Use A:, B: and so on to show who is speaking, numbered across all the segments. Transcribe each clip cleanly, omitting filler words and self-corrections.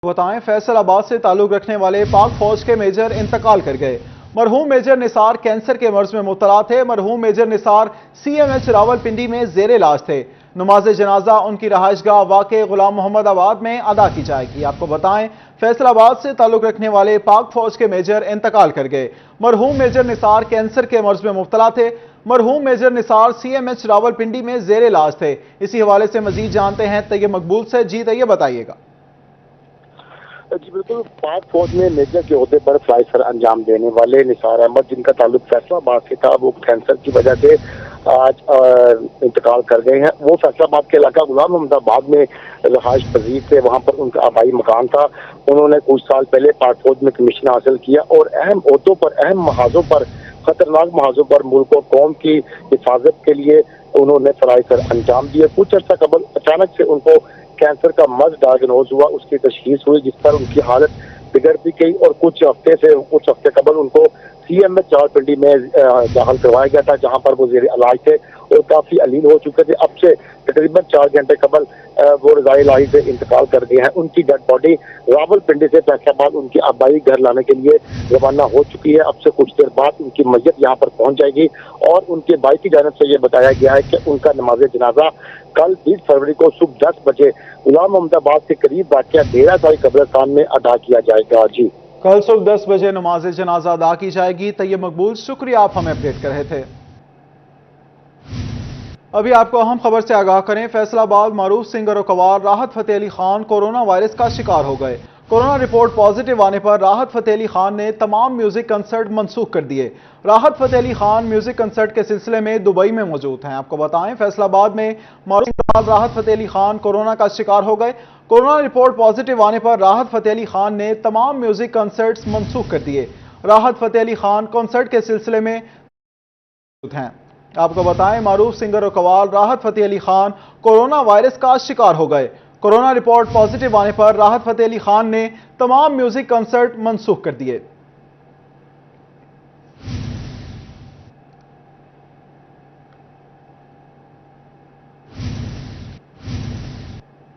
A: बताएं, फैसल आबाद से ताल्लुक रखने वाले पाक फौज के मेजर इंतकाल कर गए। मरहूम मेजर निसार कैंसर के मर्ज में मुब्तला थे। मरहूम मेजर निसार CMH रावलपिंडी में जेर इलाज थे। नमाज जनाजा उनकी रहायशगाह वाक़े गुलाम मोहम्मद आबाद में अदा की जाएगी। आपको बताएं, फैसलाबाद से ताल्लुक रखने वाले पाक फौज के मेजर इंतकाल कर गए। मरहूम मेजर निसार कैंसर के मर्ज में मुब्तला थे। मरहूम मेजर निसार CMH रावलपिंडी में जेर इलाज थे। इसी हवाले से मजीद जानते हैं तैयब मकबूल से। जी तैयब, बताइएगा।
B: जी बिल्कुल, पाक फौज में मेजर के ओहदे पर फ्लाई सर अंजाम देने वाले निसार अहमद, जिनका ताल्लुक फैसलाबाद से था, वो कैंसर की वजह से आज इंतकाल कर गए हैं। वो फैसलाबाद के इलाका गुलाम मोहम्मदाबाद में रहायश पजीर थे। वहां पर उनका आबाई मकान था। उन्होंने कुछ साल पहले पाक फौज में कमीशन हासिल किया और अहम ओहदों पर, अहम महाजों पर, खतरनाक महाजों पर मुल्क और कौम की हिफाजत के लिए उन्होंने फ्लाई सर अंजाम दिए। कुछ अर्सा कबल अचानक से उनको कैंसर का मर्ज डायग्नोज हुआ, उसकी तशखीस हुई, जिस पर उनकी हालत बिगड़ भी गई और कुछ हफ्ते कबल उनको CMH रावलपिंडी में दाखिल करवाया गया था, जहां पर वो जेर इलाज थे और काफी अलील हो चुके थे। अब से तकरीबन 4 घंटे कबल वो रज़ाए इलाही से इंतकाल कर गए हैं। उनकी डेड बॉडी रावलपिंडी से फैसलाबाद उनके आबाई घर लाने के लिए रवाना हो चुकी है। अब से कुछ देर बाद उनकी मैयत यहाँ पर पहुंच जाएगी और उनके भाई की जानिब से ये बताया गया है कि उनका नमाज जनाजा कल 20 फरवरी को सुबह 10 बजे गुलाम मोहम्मदाबाद के करीब वाक़िया डेरा साई कब्रिस्तान में अदा किया जाएगा। जी,
A: कल सुबह 10 बजे नमाज जनाजा अदा की जाएगी। तैयब मकबूल, शुक्रिया, आप हमें अपडेट कर रहे थे। अभी आपको अहम खबर से आगाह करें, फैसलाबाद मारूफ सिंगर और कवार राहत फतेह अली खान कोरोना वायरस का शिकार हो गए। कोरोना रिपोर्ट पॉजिटिव आने पर राहत फतेह अली खान ने तमाम म्यूजिक कंसर्ट मंसूख कर दिए। राहत फतेह अली खान म्यूजिक कंसर्ट के सिलसिले में दुबई में मौजूद हैं। आपको बताएं, फैसलाबाद में मारूफ राहत फतेह अली खान कोरोना का शिकार हो गए। कोरोना रिपोर्ट पॉजिटिव आने पर राहत फतेह अली खान ने तमाम म्यूजिक कंसर्ट्स मंसूख कर दिए। राहत फतेह अली खान कॉन्सर्ट के सिलसिले में हैं। आपको बताएं, मारूफ सिंगर और कवाल राहत फतेह अली खान कोरोना वायरस का शिकार हो गए। कोरोना रिपोर्ट पॉजिटिव आने पर राहत फतेह अली खान ने तमाम म्यूजिक कंसर्ट मंसूख कर दिए।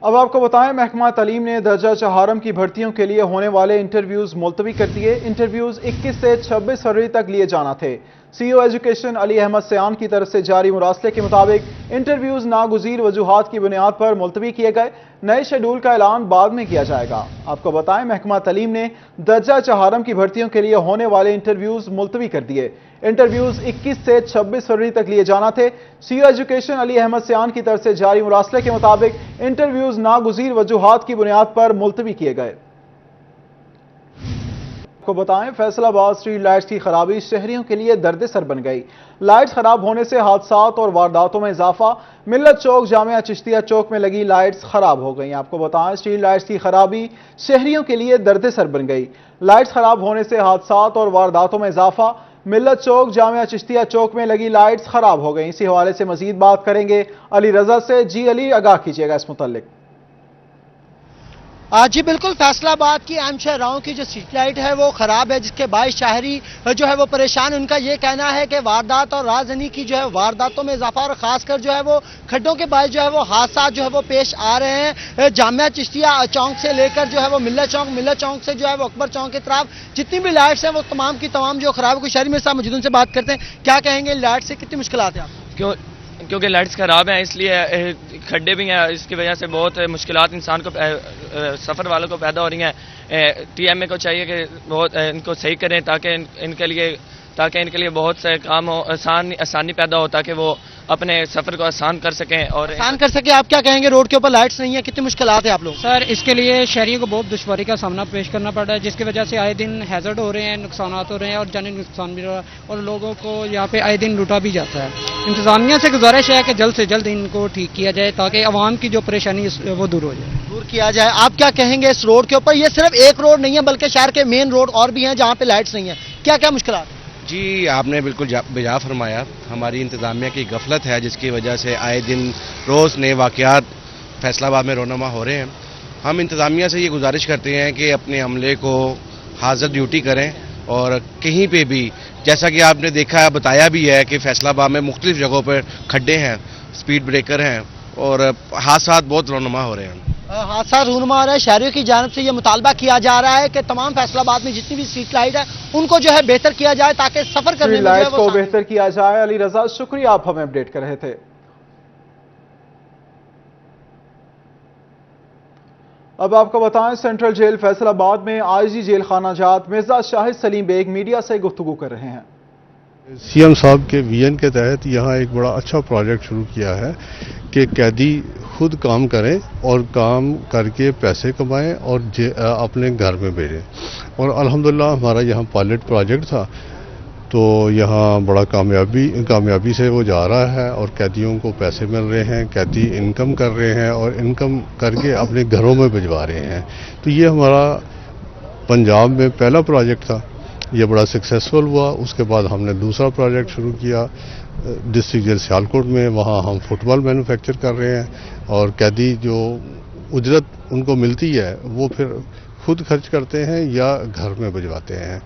A: अब आपको बताएं, महकमा तालीम ने दर्जा चहारम की भर्तियों के लिए होने वाले इंटरव्यूज मुलतवी कर दिए। इंटरव्यूज 21 से 26 फरवरी तक लिए जाना थे। CEO एजुकेशन अली अहमद सयान की तरफ से जारी मुरासले के मुताबिक इंटरव्यूज नागुज़ीर वजूहात की बुनियाद पर मुलतवी किए गए। नए शेड्यूल का ऐलान बाद में किया जाएगा। आपको बताएं, महकमा तालीम ने दर्जा चहारम की भर्तियों के लिए होने वाले इंटरव्यूज मुलतवी कर दिए। इंटरव्यूज 21 से 26 फरवरी तक लिए जाना थे। CEO एजुकेशन अली अहमद सयान की तरफ से जारी मुरासले के मुताबिक इंटरव्यूज नागुज़ीर वजूहात की बुनियाद पर मुलतवी किए गए। को बताएं, फैसलाबाद स्ट्रीट लाइट्स की खराबी शहरियों के लिए दर्द सर बन गई। लाइट्स खराब होने से हादसात और वारदातों में इजाफा। मिल्लत चौक जामिया चिश्तिया चौक में लगी लाइट्स खराब हो गई। आपको बताएं, स्ट्रीट लाइट्स की खराबी शहरियों के लिए दर्द सर बन गई। लाइट्स खराब होने से हादसात और वारदातों में इजाफा। मिल्लत चौक जामिया चिश्तिया चौक में लगी लाइट्स खराब हो गई। इसी हवाले से मजीद बात करेंगे अली रजा से। जी अली, आगाह कीजिएगा इस मुतल्लिक।
C: जी बिल्कुल, फैसलाबाद की अहम शहराओं की जो स्ट्रीट लाइट है वो खराब है, जिसके बायस शहरी जो है वो परेशान। उनका ये कहना है कि वारदात और राजधानी की जो है वारदातों में इजाफा और खासकर जो है वो खड्डों के बायस जो है वो हादसा जो है वो पेश आ रहे हैं। जामिया चिश्तिया चौक से लेकर जो है वो मिल्लत चौक से जो है वो अकबर चौक की तरफ जितनी भी लाइट्स हैं वो तमाम की तमाम जो खराब है। कुछ शहरी मेरे साथ मौजूद, उनसे बात करते हैं। क्या कहेंगे, लाइट से कितनी मुश्किलात है आपको?
D: क्योंकि लाइट्स ख़राब हैं, इसलिए खड्डे भी हैं। इसकी वजह से बहुत मुश्किलात इंसान को, सफ़र वालों को पैदा हो रही हैं। TMA को चाहिए कि बहुत इनको सही करें ताकि इनके लिए बहुत से काम हो, आसानी पैदा हो, ताकि वो अपने सफ़र को आसान कर सकें और
C: आसान कर सके। आप क्या कहेंगे, रोड के ऊपर लाइट्स नहीं है, कितनी मुश्किलात है आप लोग?
E: सर, इसके लिए शहरियों को बहुत दुश्वारी का सामना पेश करना पड़ रहा है, जिसकी वजह से आए दिन हैजर्ड हो रहे हैं, नुकसानात हो रहे हैं और जानी नुकसान भी हो रहा है और लोगों को यहाँ पे आए दिन लूटा भी जाता है। इंतजामिया से गुजारिश है कि जल्द से जल्द इनको ठीक किया जाए ताकि आवाम की जो परेशानी है वो दूर हो जाए,
C: दूर किया जाए। आप क्या कहेंगे इस रोड के ऊपर? ये सिर्फ एक रोड नहीं है बल्कि शहर के मेन रोड और भी हैं जहाँ पे लाइट्स नहीं है। क्या क्या मुश्किलात?
F: जी, आपने बिल्कुल बेजा फरमाया। हमारी इंतज़ामिया की गफलत है, जिसकी वजह से आए दिन रोज़ नए वाक़यात फैसलाबाद में रोनमा हो रहे हैं। हम इंतज़ामिया से ये गुजारिश करते हैं कि अपने अमले को हाज़िर ड्यूटी करें और कहीं पे भी, जैसा कि आपने देखा है, बताया भी है कि फैसलाबाद में मुख्तलिफ जगहों पर खड्डे हैं, स्पीड ब्रेकर हैं और हादसात बहुत रोनमा हो रहे हैं।
C: हादसा रूनुमा हो रहा है। शहरियों की जानिब से ये मुतालबा किया जा रहा है कि तमाम फैसलाबाद में जितनी भी स्ट्रीट लाइट है उनको जो है बेहतर किया जाए ताकि सफर करने में जो है
A: लाइट
C: वो
A: को
C: आसानी
A: बेहतर किया जाए। अली रजा, शुक्रिया, आप हमें अपडेट कर रहे थे। अब आपको बताएं, सेंट्रल जेल फैसलाबाद में आईजी जेल खाना जात मिर्जा शाहिद सलीम बेग मीडिया से गुफ्तगू कर रहे हैं।
G: सीएम साहब के विजन के तहत यहाँ एक बड़ा अच्छा प्रोजेक्ट शुरू किया है कि कैदी खुद काम करें और काम करके पैसे कमाएं और अपने घर में भेजें। और अल्हम्दुलिल्लाह हमारा यहाँ पायलट प्रोजेक्ट था, तो यहाँ बड़ा कामयाबी से वो जा रहा है और कैदियों को पैसे मिल रहे हैं, कैदी इनकम कर रहे हैं और इनकम करके अपने घरों में भिजवा रहे हैं। तो ये हमारा पंजाब में पहला प्रोजेक्ट था, ये बड़ा सक्सेसफुल हुआ। उसके बाद हमने दूसरा प्रोजेक्ट शुरू किया डिस्ट्रिक्ट जेल सियालकोट में, वहाँ हम फुटबॉल मैन्युफैक्चर कर रहे हैं और कैदी जो उजरत उनको मिलती है वो फिर खुद खर्च करते हैं या घर में भिजवाते हैं।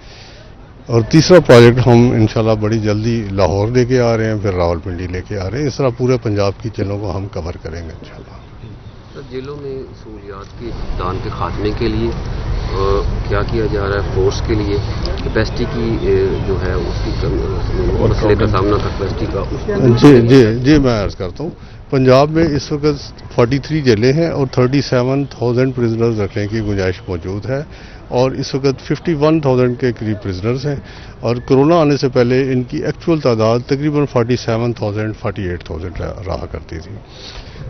G: और तीसरा प्रोजेक्ट हम इंशाल्लाह बड़ी जल्दी लाहौर लेके आ रहे हैं, फिर रावलपिंडी लेके आ रहे हैं। इस तरह पूरे पंजाब की जेलों को हम कवर करेंगे इंशाल्लाह।
H: जेलों में सहूलियात के फुकदान के खात्मे के लिए क्या किया जा रहा है? फोर्स के लिए कैपेसिटी की जो है उसकी मसले का सामना कैपेसिटी का
G: जी मैं अर्ज करता हूँ। पंजाब में इस वक्त 43 जेलें हैं और 37,000 प्रिजनर्स रखने की गुंजाइश मौजूद है और इस वक्त 51,000 के करीब प्रिजनर्स हैं और कोरोना आने से पहले इनकी एक्चुअल तादाद तकरीबन 47,000 48,000 रहा करती थी।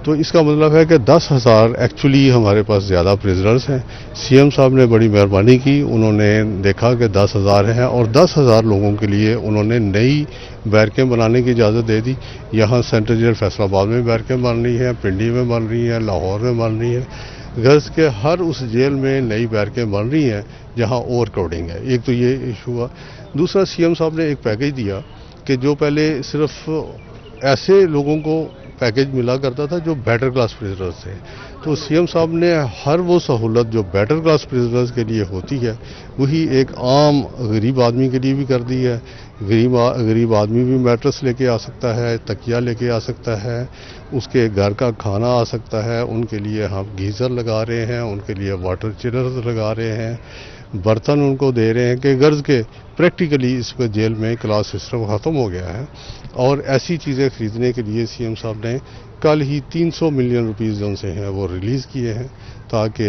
G: तो इसका मतलब है कि 10,000 एक्चुअली हमारे पास ज़्यादा प्रिजनर्स हैं। सीएम साहब ने बड़ी मेहरबानी की, उन्होंने देखा कि 10,000 हैं और 10,000 लोगों के लिए उन्होंने नई बैरकें बनाने की इजाज़त दे दी। यहाँ सेंट्रल जेल फैसलाबाद में बैरकें बन रही हैं, पिंडी में बन रही हैं, लाहौर में बन रही हैं। गर्ज के हर उस जेल में नई बैरकें बन रही हैं जहाँ ओवर क्राउडिंग है। एक तो ये इशू हुआ। दूसरा, सीएम साहब ने एक पैकेज दिया कि जो पहले सिर्फ ऐसे लोगों को पैकेज मिला करता था जो बेटर क्लास प्रिजनर्स थे, तो सीएम साहब ने हर वो सहूलत जो बेटर क्लास प्रिजनर्स के लिए होती है वही एक आम गरीब आदमी के लिए भी कर दी है। गरीब आदमी भी मैट्रेस लेके आ सकता है, तकिया लेके आ सकता है, उसके घर का खाना आ सकता है। उनके लिए हम गीज़र लगा रहे हैं, उनके लिए वाटर चिलर्स लगा रहे हैं, बर्तन उनको दे रहे हैं कि गर्ज के प्रैक्टिकली इस वक्त जेल में क्लास सिस्टम ख़त्म हो गया है। और ऐसी चीज़ें ख़रीदने के लिए सीएम साहब ने कल ही 300 मिलियन रुपीज़ जो से हैं वो रिलीज़ किए हैं ताकि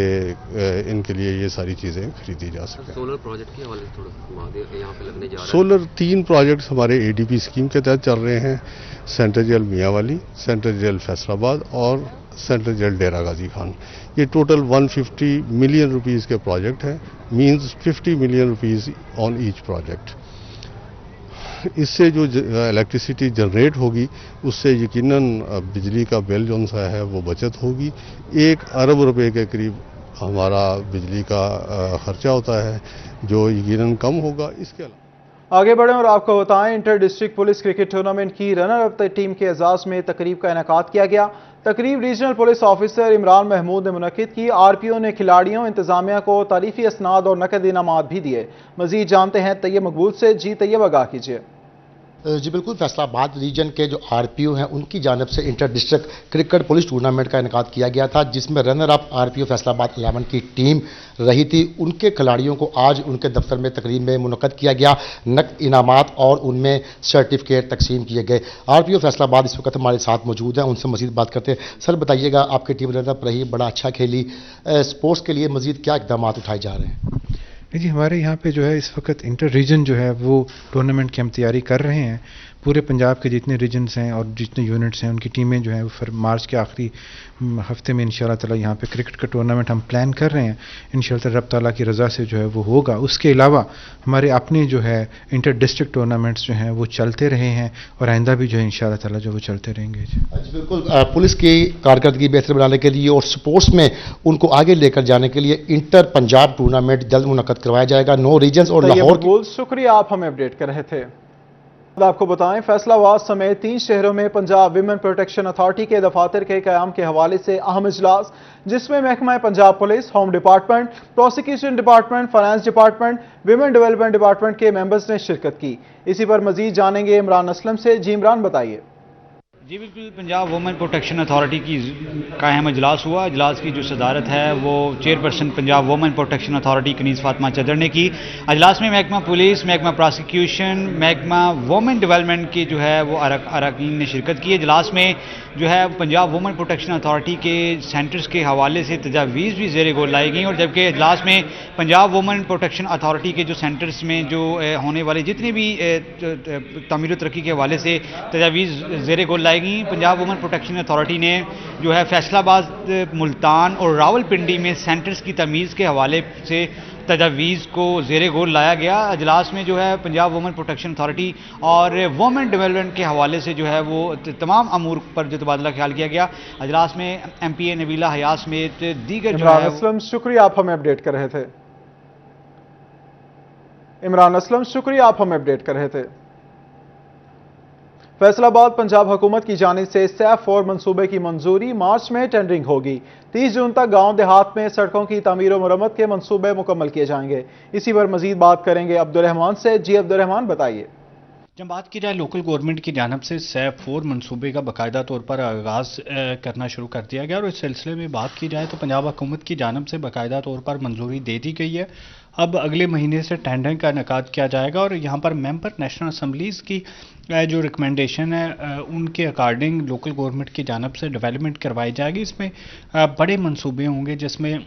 G: इनके लिए ये सारी चीज़ें खरीदी जा सकें।
H: सोलर प्रोजेक्ट के हवाले से थोड़ा घुमा दे, यहाँ पे लगने जा रहा है।
G: सोलर 3 प्रोजेक्ट्स हमारे एडीपी स्कीम के तहत चल रहे हैं। Central jail Mianwali, central jail Faisalabad और सेंट्रल जेल डेरा गाजी खान। ये टोटल 150 मिलियन रुपीज़ के प्रोजेक्ट हैं, means 50 million rupees on each project. इससे जो इलेक्ट्रिसिटी जनरेट होगी उससे यकीनन बिजली का बिल जो सा है वो बचत होगी। 1 अरब रुपए के करीब हमारा बिजली का खर्चा होता है जो यकीनन कम होगा। इसके अलावा
A: आगे बढ़ें और आपको बताएं, inter district police cricket tournament की रनर अप टीम के एजाज में तकरीब का इनेकाद किया गया। तकरीब regional police officer Imran Mahmood ने मुनक्किद की। आरपीओ ने खिलाड़ियों इंतजामिया को तारीफी असनाद और नकद इनामात भी दिए। मजीद जानते हैं तैयब मकबूल से। जी तैयब, आगाह कीजिए।
I: जी बिल्कुल, फैसलाबाद रीजन के जो आरपीओ हैं उनकी जानिब से inter district cricket police tournament का इनेकाद किया गया था, जिसमें रनर अप आरपीओ फैसलाबाद 11 की टीम रही थी। उनके खिलाड़ियों को आज उनके दफ्तर में तकरीब में मुनक्कद किया गया, नकद इनामात और उनमें सर्टिफिकेट तकसीम किए गए। आरपीओ फैसलाबाद इस वक्त हमारे साथ मौजूद हैं, उनसे मजीद बात करते हैं। सर बताइएगा, आपकी टीम रनर अप रही, बड़ा अच्छा खेली, स्पोर्ट्स के लिए मजीद क्या इकदाम उठाए जा रहे हैं?
J: जी, हमारे यहाँ पे जो है इस वक्त इंटर रीजन जो है वो टूर्नामेंट की हम तैयारी कर रहे हैं। पूरे पंजाब के जितने रीजन्स हैं और जितने यूनिट्स हैं उनकी टीमें जो हैं वो फिर मार्च के आखिरी हफ्ते में इंशाल्लाह ताला यहाँ पे क्रिकेट का टूर्नामेंट हम प्लान कर रहे हैं। इंशाल्लाह रब ताला की रज़ा से जो है वो होगा। उसके अलावा हमारे अपने जो है इंटर डिस्ट्रिक्ट टूर्नामेंट्स जो हैं वो चलते रहे हैं और आइंदा भी जो है इंशाल्लाह ताला जो वो चलते रहेंगे। जी
I: बिल्कुल, पुलिस की कारकर्दगी बेहतर बनाने के लिए और स्पोर्ट्स में उनको आगे लेकर जाने के लिए इंटर पंजाब टूर्नामेंट जल्द मुनक्कद करवाया जाएगा। 9 रीजन्स और लाहौर।
A: शुक्रिया, आप हमें अपडेट कर रहे थे। आपको बताएं, फैसलाबाद समेत 3 शहरों में पंजाब विमेन प्रोटेक्शन अथॉरिटी के दफातर के क़याम के हवाले से अहम इजलास, जिसमें महकमा Punjab police, home department, prosecution department, finance department, women development department के मेंबर्स ने शिरकत की। इसी पर मजीद जानेंगे इमरान असलम से। जी इमरान, बताइए।
K: جی بالکل، پنجاب وومن پروٹیکشن اتھارٹی کا اہم اجلاس ہوا. اجلاس کی جو صدارت ہے وہ chairperson Punjab women protection authority Kaneez Fatima Chadhar نے کی. اجلاس میں محکمہ پولیس، محکمہ پراسیکیوشن، محکمہ وومن ڈیولپمنٹ کی جو ہے وہ اراکین نے شرکت کی. اجلاس میں جو ہے پنجاب وومن پروٹیکشن اتھارٹی کے سینٹرز کے حوالے سے تجاویز بھی زیر غور لائی گئیں، اور جبکہ اجلاس میں پنجاب وومن پروٹیکشن اتھارٹی کے جو سینٹرز میں جو ہونے والے جتنے بھی تعمیر و ترقی کے حوالے سے تجاویز زیر غور لائی گئیں. پنجاب وومن پروٹیکشن اتھارٹی نے جو ہے فیصل آباد، ملتان اور راول پنڈی میں سینٹرز کی تمیز کے حوالے سے تجاویز کو زیر غور لایا گیا. اجلاس میں جو ہے پنجاب وومن پروٹیکشن اتھارٹی اور وومن ڈیولپمنٹ کے حوالے سے جو ہے وہ تمام امور پر جو تبادلہ خیال کیا گیا. اجلاس میں ایم پی اے نبیلہ حیات سمیت دیگر جو ہے
A: شکریہ، آپ ہمیں اپڈیٹ کر رہے تھے. عمران اسلم شکریہ، آپ ہمیں اپڈیٹ کر رہے تھے. فیصل آباد پنجاب حکومت کی جانب سے سیف 4 منصوبے کی منظوری. مارچ میں ٹینڈرنگ ہوگی. 30 جون تک گاؤں دیہات میں سڑکوں کی تعمیر و مرمت کے منصوبے مکمل کیے جائیں گے. اسی پر مزید بات کریں گے عبدالرحمان سے. جی عبدالرحمان، بتائیے.
K: جب بات کی جائے لوکل گورنمنٹ کی جانب سے سیف 4 منصوبے کا باقاعدہ طور پر آغاز کرنا شروع کر دیا گیا، اور اس سلسلے میں بات کی جائے تو پنجاب حکومت کی جانب سے باقاعدہ طور پر منظوری دے دی گئی ہے. اب اگلے مہینے سے ٹینڈرنگ کا انعقاد کیا جائے گا، اور یہاں پر ممبر نیشنل اسمبلیز کی جو ریکمنڈیشن ہے ان کے اکارڈنگ لوکل گورنمنٹ کی جانب سے ڈیولپمنٹ کروائی جائے گی. اس میں بڑے منصوبے ہوں گے، جس میں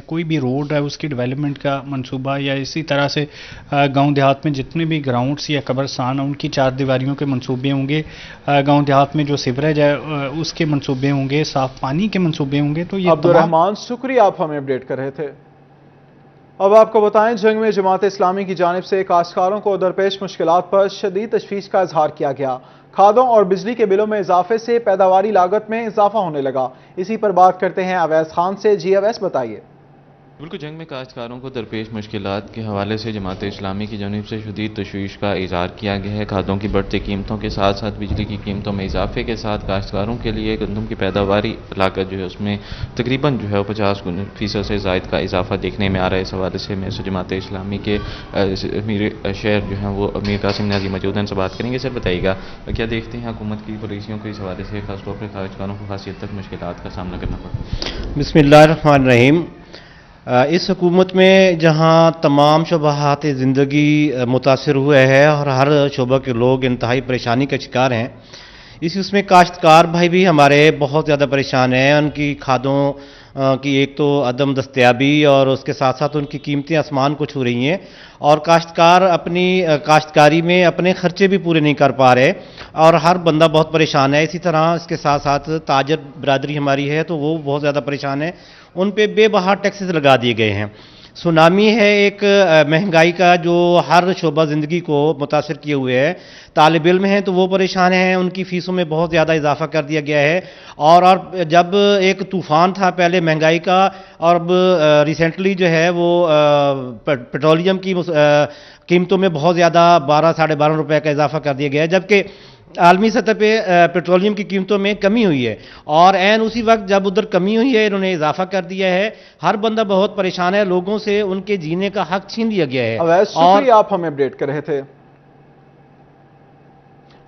K: کوئی بھی روڈ ہے اس کی ڈیولپمنٹ کا منصوبہ، یا اسی طرح سے گاؤں دیہات میں جتنے بھی گراؤنڈس یا قبرستان ہیں ان کی 4 دیواریوں کے منصوبے ہوں گے. گاؤں دیہات میں جو سیوریج ہے اس کے منصوبے ہوں گے، صاف پانی کے منصوبے ہوں گے. تو یہ
A: عبدالرحمان شکریہ، آپ ہمیں اپڈیٹ کر رہے تھے. اب آپ کو بتائیں، جنگ میں جماعت اسلامی کی جانب سے کاشتکاروں کو درپیش مشکلات پر شدید تشویش کا اظہار کیا گیا. کھادوں اور بجلی کے بلوں میں اضافے سے پیداواری لاگت میں اضافہ ہونے لگا. اسی پر بات کرتے ہیں اویس خان سے. جی اویس، بتائیے.
L: بالکل، جنگ میں کاشتکاروں کو درپیش مشکلات کے حوالے سے جماعت اسلامی کی جانب سے شدید تشویش کا اظہار کیا گیا ہے. کھادوں کی بڑھتی قیمتوں کے ساتھ ساتھ بجلی کی قیمتوں میں اضافے کے ساتھ کاشتکاروں کے لیے گندم کی پیداواری لاگت جو ہے اس میں تقریباً جو ہے 50% سے زائد کا اضافہ دیکھنے میں آ رہا ہے. اس حوالے سے میں جماعت اسلامی کے امیر شہر جو ہیں وہ امیر قاسم نیازی موجود ہیں، ان سے بات کریں گے. سر بتائیے گا کیا دیکھتے ہیں حکومت کی پالیسیوں کو اس حوالے سے خاص طور پر کاشتکاروں کو خاص حد تک مشکلات کا سامنا کرنا پڑا؟
M: بسم اللہ الرحمن الرحیم. اس حکومت میں جہاں تمام شعبات زندگی متاثر ہوئے ہیں اور ہر شعبہ کے لوگ انتہائی پریشانی کا شکار ہیں، اس میں کاشتکار بھائی بھی ہمارے بہت زیادہ پریشان ہیں. ان کی کھادوں کی ایک تو عدم دستیابی اور اس کے ساتھ ساتھ ان کی قیمتیں آسمان کو چھو رہی ہیں، اور کاشتکار اپنی کاشتکاری میں اپنے خرچے بھی پورے نہیں کر پا رہے، اور ہر بندہ بہت پریشان ہے. اسی طرح اس کے ساتھ ساتھ تاجر برادری ہماری ہے تو وہ بہت زیادہ پریشان ہے. ان پہ بے بہا ٹیکسز لگا دیے گئے ہیں. سونامی ہے ایک مہنگائی کا جو ہر شعبہ زندگی کو متاثر کیے ہوئے ہے. طالب علم ہیں تو وہ پریشان ہیں، ان کی فیسوں میں بہت زیادہ اضافہ کر دیا گیا ہے. اور جب ایک طوفان تھا پہلے مہنگائی کا، اور اب ریسنٹلی جو ہے وہ پیٹرولیم کی قیمتوں میں بہت زیادہ 12-12.5 روپے کا اضافہ کر دیا گیا ہے، جبکہ عالمی سطح پہ پیٹرولیم کی قیمتوں میں کمی ہوئی ہے. اور عین اسی وقت جب ادھر کمی ہوئی ہے انہوں نے اضافہ کر دیا ہے. ہر بندہ بہت پریشان ہے، لوگوں سے ان کے جینے کا حق چھین لیا گیا ہے.
A: شکریہ، آپ ہمیں اپڈیٹ کر رہے تھے.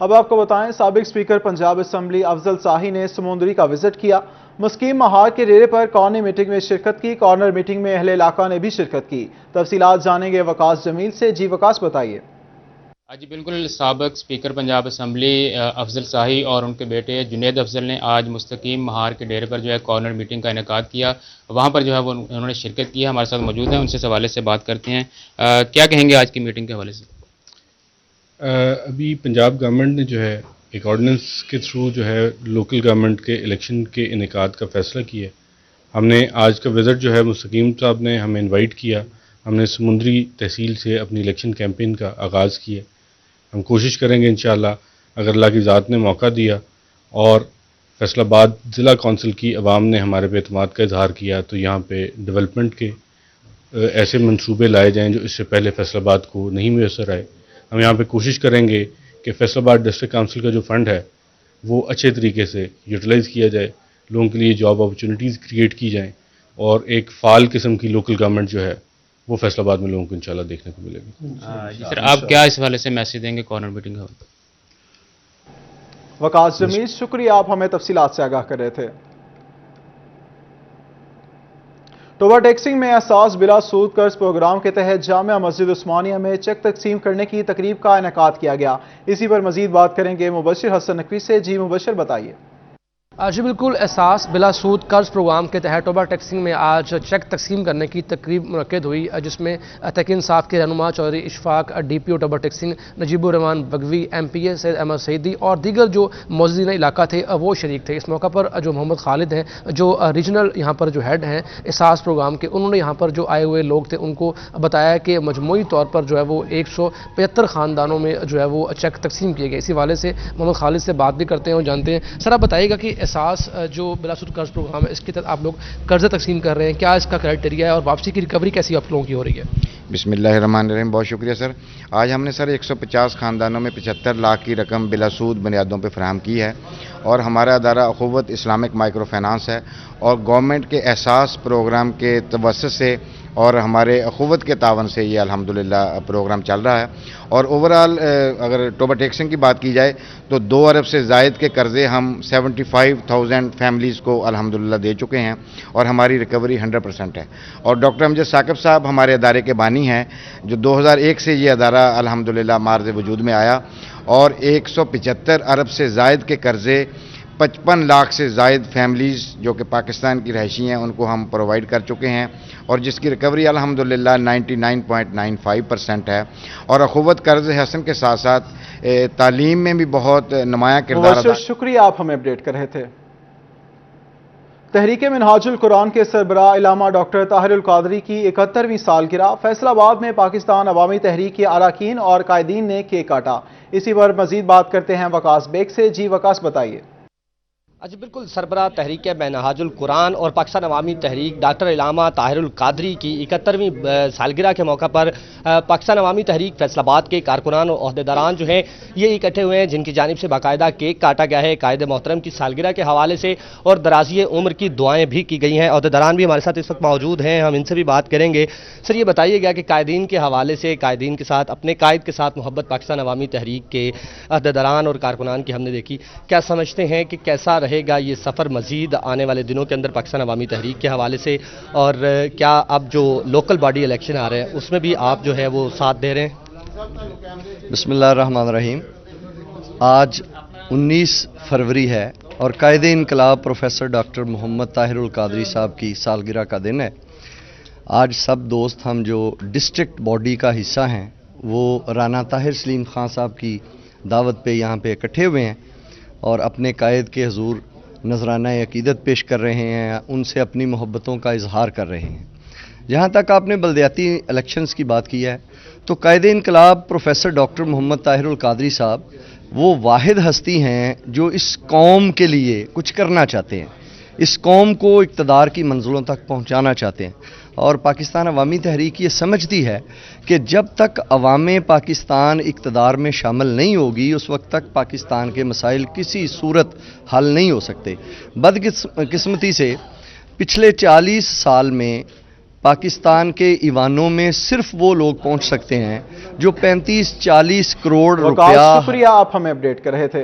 A: اب آپ کو بتائیں، سابق اسپیکر پنجاب اسمبلی افضل ساہی نے سمندری کا وزٹ کیا. مسکیم مہار کے ڈیرے پر کارنر میٹنگ میں شرکت کی. کارنر میٹنگ میں اہل علاقہ نے بھی شرکت کی. تفصیلات جانیں گے وقاص جمیل سے. جی وقاص، بتائیے.
N: جی بالکل، سابق اسپیکر پنجاب اسمبلی افضل ساہی اور ان کے بیٹے جنید افضل نے آج مستقیم مہار کے ڈیرے پر جو ہے کارنر میٹنگ کا انعقاد کیا. وہاں پر جو ہے وہ انہوں نے شرکت کی ہے. ہمارے ساتھ موجود ہیں، ان سے اس حوالے سے بات کرتے ہیں. کیا کہیں گے آج کی میٹنگ کے حوالے سے؟
O: ابھی پنجاب گورنمنٹ نے جو ہے ایک آرڈیننس کے تھرو جو ہے لوکل گورنمنٹ کے الیکشن کے انعقاد کا فیصلہ کیا. ہم نے آج کا وزٹ جو ہے مستقیم صاحب نے ہمیں انوائٹ کیا. ہم نے سمندری تحصیل سے اپنی الیکشن کیمپین کا آغاز کیا. ہم کوشش کریں گے انشاءاللہ، اگر اللہ کی ذات نے موقع دیا اور فیصل آباد ضلع کونسل کی عوام نے ہمارے پہ اعتماد کا اظہار کیا تو یہاں پہ ڈیولپمنٹ کے ایسے منصوبے لائے جائیں جو اس سے پہلے فیصل آباد کو نہیں میسر آئے. ہم یہاں پہ کوشش کریں گے کہ فیصل آباد ڈسٹرکٹ کونسل کا جو فنڈ ہے وہ اچھے طریقے سے یوٹیلائز کیا جائے، لوگوں کے لیے جاب اپرچونیٹیز کریٹ کی جائیں، اور ایک فعال قسم کی لوکل گورنمنٹ جو ہے وہ فیصل آباد میں لوگوں کو انشاءاللہ دیکھنے کو ملے گی.
N: جی سر، آپ کیا اس حوالے سے میسج دیں گے کارنر میٹنگ کا؟
A: वकास जमील, शुक्रिया, आप हमें तफसीलात से आगाह कर रहे थे। टोबा टैक्सिंग में एहसास बिला सूद कर्ज प्रोग्राम के तहत जामिया मस्जिद उस्मानिया में चेक तकसीम करने की तकरीब का इनेकाद किया गया। इसी पर मजीद बात करेंगे मुबशिर हसन नकवी से। जी मुबशिर, बताइए।
P: जी बिल्कुल, एहसास बिला सूद कर्ज प्रोग्राम के तहत टोबा टैक्सिंग में आज चेक तकसीम करने की तकरीब मुनक्किद हुई, जिसमें तहरीक इंसाफ के रहनुमा चौधरी इशफाक, DPO टोबा टैक्सिंग नजीबुर रहमान बगवी, MPA सैयद अहमद सईदी और दीगर जो मौजूदीन इलाका थे वो शरीक थे। इस मौका पर जो मोहम्मद खालिद हैं, जो रीजनल यहाँ पर जो हेड हैं एहसास प्रोग्राम के, उन्होंने यहाँ पर जो आए हुए लोग थे उनको बताया कि मजमूई तौर पर जो है वो 175 ख़ानदानों में जो है वो चेक तकसीम किए गए। इसी हवाले से मोहम्मद खालिद से बात भी करते हैं और जानते हैं। सर, आप बताइएगा कि एहसास जो बिलासूद कर्ज प्रोग्राम है, इसके तहत आप लोग कर्ज तकसीम कर रहे हैं, क्या इसका क्राइटेरिया है और वापसी की रिकवरी कैसी आप लोगों की हो रही है?
Q: बिस्मिल्लाहिर्रहमानिर्रहीम, बहुत शुक्रिया सर। आज हमने सर 150 ख़ानदानों में 75 लाख की रकम बिलासूद बुनियादों पर फराहम की है और हमारा अदारा अखुवत इस्लामिक माइक्रो फाइनेंस है और गवर्नमेंट के एहसास प्रोग्राम के तवस्सुत से और हमारे अखुवत के तावन से ये अल्हम्दुलिल्लाह प्रोग्राम चल रहा है। और ओवरऑल अगर टोबा टैक्सिंग की बात की जाए तो 2 अरब से ज़ायद के कर्ज़े हम 75,000 फैमिलीज़ को अल्हम्दुलिल्लाह दे चुके हैं और हमारी रिकवरी 100% है। और डॉक्टर अमजद साकिब साहब हमारे अदारे के बानी हैं, जो 2001 से ये अदारा अल्हम्दुलिल्लाह मार्ज़ वजूद में आया और 175 अरब से ज़ायद के कर्ज़े 55 लाख से ज़ायद फैमिलीज़ जो कि पाकिस्तान की रहायशी हैं उनको हम प्रोवाइड कर चुके हैं और जिसकी रिकवरी अल्हम्दुलिल्लाह 99.95% है। और अखुवत कर्ज हसन के साथ साथ तालीम में भी बहुत नुमाया किरदार अदा।
A: शुक्रिया, आप हमें अपडेट कर रहे थे। तहरीक मिनहाजुल कुरान के सरबराह इलामा डॉक्टर ताहिरुल कादरी की 71वीं सालगिरह फैसलाबाद में पाकिस्तान अवामी तहरीक के अरकान और कायदीन ने केक काटा। इसी पर मजीद बात करते हैं वकास बेग से। जी वकास, बताइए।
R: जी बिल्कुल, सरबराह तहरीक मिनहाजुल कुरान और पाकिस्तान अवामी तहरीक डॉक्टर इलामा ताहिरुल कादरी की 71वीं सालगिरह के मौका पर पाकिस्तान अवामी तहरीक फैसलाबाद के कारकुनान और अहदेदारान जो हैं ये इकट्ठे हुए हैं, जिनकी जानिब से बाकायदा केक काटा गया है कायद मोहतरम की सालगिरह के हवाले से और दराजी उम्र की दुआएं भी की गई हैं। अहदेदारान भी हमारे साथ इस वक्त मौजूद हैं, हम इनसे भी बात करेंगे। सर, ये बताइएगा कि कायदीन के हवाले से, कायदीन के साथ, अपने कायद के साथ मोहब्बत पाकिस्तान अवामी तहरीक के अहदेदारान और कारकुनान की हमने देखी, क्या समझते हैं कि कैसा रहेगा ये सफ़र मजीद आने वाले दिनों के अंदर पाकिस्तान अवामी तहरीक के हवाले से, और क्या अब जो लोकल बॉडी इलेक्शन आ रहे हैं उसमें भी आप जो है वो साथ दे रहे हैं?
S: बिस्मिल्लाहिर्रहमानिर्रहीम, आज 19 फरवरी है और कायदे इनकलाब प्रोफेसर डॉक्टर मोहम्मद ताहिरुल कादरी साहब की सालगिरह का दिन है। आज सब दोस्त हम जो डिस्ट्रिक्ट बॉडी का हिस्सा हैं वो राना ताहिर सलीम खान साहब की दावत पे यहाँ पे इकट्ठे हुए हैं और अपने कायद के हुजूर नजराना अकीदत पेश कर रहे हैं, उनसे अपनी मोहब्बतों का इजहार कर रहे हैं। जहाँ तक आपने बल्दियाती इलेक्शंस की बात की है तो कायदे इनकलाब प्रोफेसर डॉक्टर मोहम्मद ताहिरुल कादरी साहब वो वाहिद हस्ती हैं जो इस कौम के लिए कुछ करना चाहते हैं, इस कौम को इक़्तिदार की मंजिलों तक पहुँचाना चाहते हैं। और पाकिस्तान अवामी तहरीक ये समझती है कि जब तक अवाम पाकिस्तान इक़्तिदार में शामिल नहीं होगी उस वक्त तक पाकिस्तान के मसाइल किसी सूरत हल नहीं हो सकते। बदकिस्मती से पिछले 40 साल में पाकिस्तान के ईवानों में सिर्फ वो लोग पहुंच सकते हैं जो 35-40 करोड़ रुपया।
A: शुक्रिया, आप हमें अपडेट कर रहे थे।